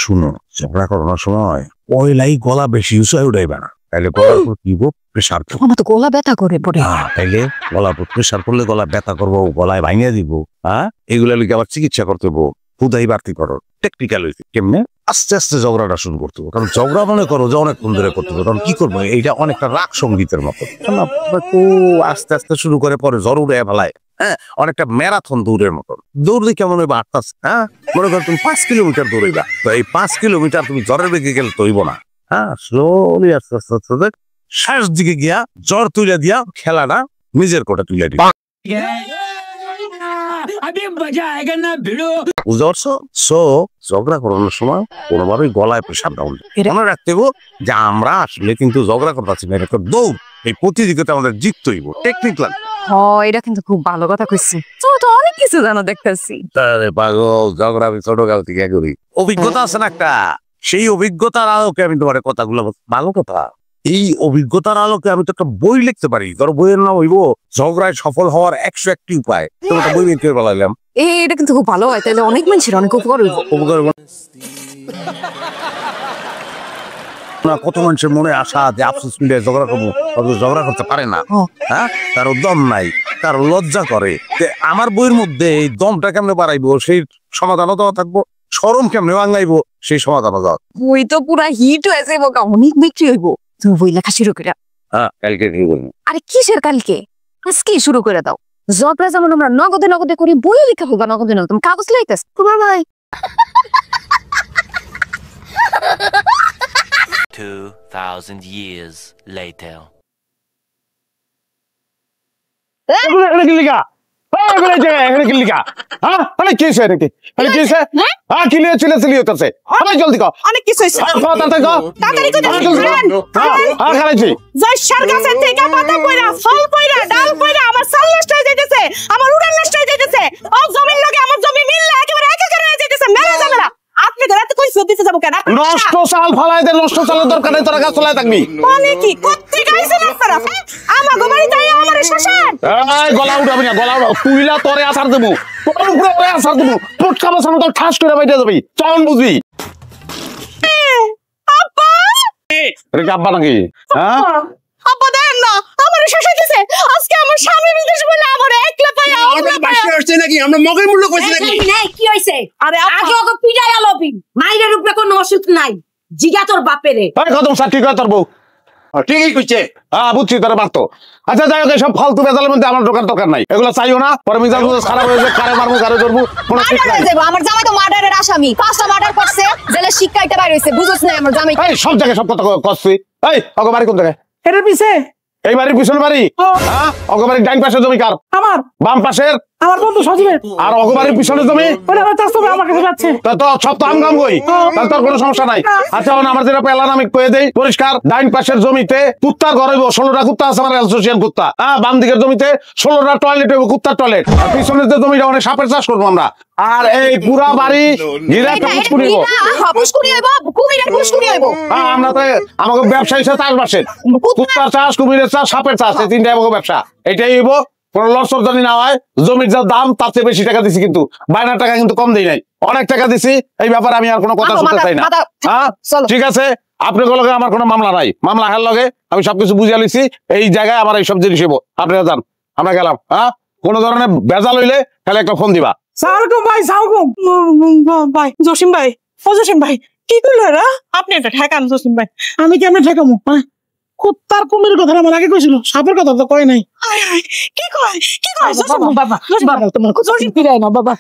শুনো, ঝগড়া করানোর সময় পয়লাই গলা বেশি উঁচাই উঠাইবা না, তাইলে গলার উপর কি প্রেশার আমার তো গলা ব্যথা করে পড়ে। তাইলে গলার উপর প্রেশার করলে গলা ব্যথা করবো, গলায় ভাঙিয়ে দিব। হ্যাঁ, এগুলা লিখে আবার চিকিৎসা করতে হবো, হুদাই বাড়তি করো। টেকনিক্যাল হইতে কেমনে আস্তে আস্তে ঝগড়াটা শুরু করতে হবে, কারণ ঝগড়া মনে করো যে অনেকক্ষণ ধরে করতে হবে, কারণ কি করবো, এইটা অনেকটা রাগ সঙ্গীতের মতো। আস্তে আস্তে শুরু করে পরে জ্বর উড়ে ফেলায়। হ্যাঁ, অনেকটা ম্যারাথন দৌড়ের মতন দৌড়লে কেমন হইবা আটটাছে। হ্যাঁ, মনে করো তুমি 5 কিলোমিটার দৌড়াইবা, তো এই 5 কিলোমিটার তুমি জ্বরের বেগে গেলে তো হইব না। হ্যাঁ, স্লোলি আস্তে আস্তে আস্তে শেষ দিকে গিয়া জ্বর তুলে দিয়া খেলাটা নিজের কোটা তুলে দিবা। বুঝতে পারছো? সো ঝগড়া করানোর সময় কোনোভাবেই গলায় প্রেশার ডাউন মনে রাখতে হবে যে আমরা আসলে কিন্তু ঝগড়া করতেছি না, একটা দৌড়। এই প্রতিযোগিতা আমাদের জিততে হইব, টেকনিক লাগবে। এটা কিন্তু খুব ভালো কথা কইছি, তুমি তো অনেক কিছু জানো দেখতেছি। আরে পাগল, ঝগড়া আমি ছোটকাল থেকে করি, অভিজ্ঞতা আছে না একটা। সেই অভিজ্ঞতার আলোকে আমি তোমার কথাগুলো, ভালো কথা, এই অভিজ্ঞতার আলোকে আমি তো একটা বই লিখতে পারি। ধরো বইয়ের নাম হইব ঝগড়ায় সফল হওয়ার 101টি উপায়। তোমার বই লিখতে পারলাম, এটা কিন্তু খুব ভালো হয়, তাহলে অনেক মানুষের অনেক উপকার হইব। কত মানুষের মনে আশা যে আফসোস মিলে ঝগড়া করবো, ঝগড়া করতে পারে না। হ্যাঁ, কারো দম নাই, কারো লজ্জা করে। আমার বইয়ের মধ্যে এই দমটা কেমনে বাড়াইবো সেই সমাধানও দেওয়া থাকবো, শরম কেমনে ভাঙাইবো সেই সমাধানও দেওয়া। বই তো পুরা হিট হয়েছে, অনেক বিক্রি হইব। তুমি বই লেখা শুরু করে। হ্যাঁ, কালকে কি বলবো? আরে কিসের কালকে, আজকে শুরু করে দাও। ঝগড়া যেমন আমরা নগদে নগদে করি, বই লেখা হোক নগদে নগদ। তুমি কাগজ লাইতেছ তোমার ভাই। 2000 years later. নষ্ট চাল ফলাই দে, নষ্ট চালের দরকার নেই, তোরা গাছ চলাই থাকবি। গলা উঠাবি না, গলা উঠাও, তুইলা তোরে আসার দেবো, তোর উপরে আসার দেবো, পুটকা বসানো তোর ঠাস করে বাইরে যাবি, চল বুঝবি। আব্বা নাকি? হ্যাঁ, আব্বা দেন না, আমার শেষ হইতেছে। আজকে আমার স্বামী বিদেশ বলে আমার একলা পাইয়া আমরা বাসে আসছে নাকি, আমরা মগের মূল্য কইছি নাকি? নাই, কি হইছে? আরে আগে ওকে পিটাই আলোবি, মাইরের উপরে কোনো ওষুধ নাই, জিগা তোর বাপেরে। আরে কদম স্যার, ঠিক আছে তোর বউ ঠিকই কইছে। হ্যাঁ, বুঝছি, তারা মারতো। আচ্ছা যাই হোক, সব ফালতু বেজালের মধ্যে আমার দরকার নাই, এগুলো চাইও না। পরে মিজাজ খারাপ হয়ে যায়, কারে মারবো কারে ধরবো কোনো ঠিক নাই। আমার জামাই তো মার্ডারের আসামি, 5টা মার্ডার করছে, জেলে শিক্ষাইতে বাইরে হইছে, বুঝছ না আমার জামাই। এই সব জায়গায় সব কথা কইছি। এই ওকে বাড়ি কোন জায়গায়? এটার পিছে। এই বাড়ির পিছনে বাড়ি? হ্যাঁ, ওকে বাড়ির ডান পাশের জমি কার? আমার। বাম পাশের? আমার বন্ধু সজীবের। আর ওকে বাড়ির পিছনে জমি? ওটা আমার চাষ হবে, আমার কাছে যাচ্ছে। তো সব তো আমগাম কই, তাহলে তোর কোনো সমস্যা নাই। আচ্ছা আমার যেটা পেলাম আমি কয়ে দেই পরিষ্কার, ডাইন পাশের জমিতে কুত্তার ঘর হইব, 16টা কুত্তা আছে আমার অ্যাসোসিয়েশন কুত্তা। হ্যাঁ, বাম দিকের জমিতে 16টা টয়লেট হইব, কুত্তার টয়লেট। আর পিছনের যে জমিটা অনেক সাপের চাষ করবো আমরা। আর এই পুরা বাড়ি ঘিরে একটা পুষ্কুনি হইব। হ্যাঁ, আমরা তো আমাকে ব্যবসা হিসেবে চাষবাসের, কুত্তার চাষ, কুমিরের চাষ, সাপের চাষ, এই 3টাই আমাকে ব্যবসা। এটাই হইব, কোন লস জানি না হয়। জমির যা দাম তার চেয়ে বেশি টাকা দিছি, কিন্তু বায়নার টাকা কিন্তু কম দেই নাই, অনেক টাকা দিছি। এই ব্যাপারে আমি আর কোনো কথা শুনতে চাই না। হ্যাঁ, ঠিক আছে, আপনার লগে আমার কোনো মামলা নাই, মামলা হার লগে আমি সবকিছু বুঝিয়ে লিছি। এই জায়গায় আমার এইসব জিনিস হইব, আপনারা যান, আমরা গেলাম। হ্যাঁ, কোন ধরনের ভেজাল হইলে তাহলে একটা ফোন দিবা। সালামালাইকুম ভাই, সালামালাইকুম ভাই। জসিম ভাই, ও জসিম ভাই, কি করলো এরা? আপনি এটা ঠেকান জসিম ভাই। আমি কেমনে ঠেকামো? কুত্তার কুমির কথা আমার আগে কইছিল, সাপের কথা তো কয় নাই। কি কয়? কি কয়? বাবা, তোমার জসিম ফিরায় না বাবা।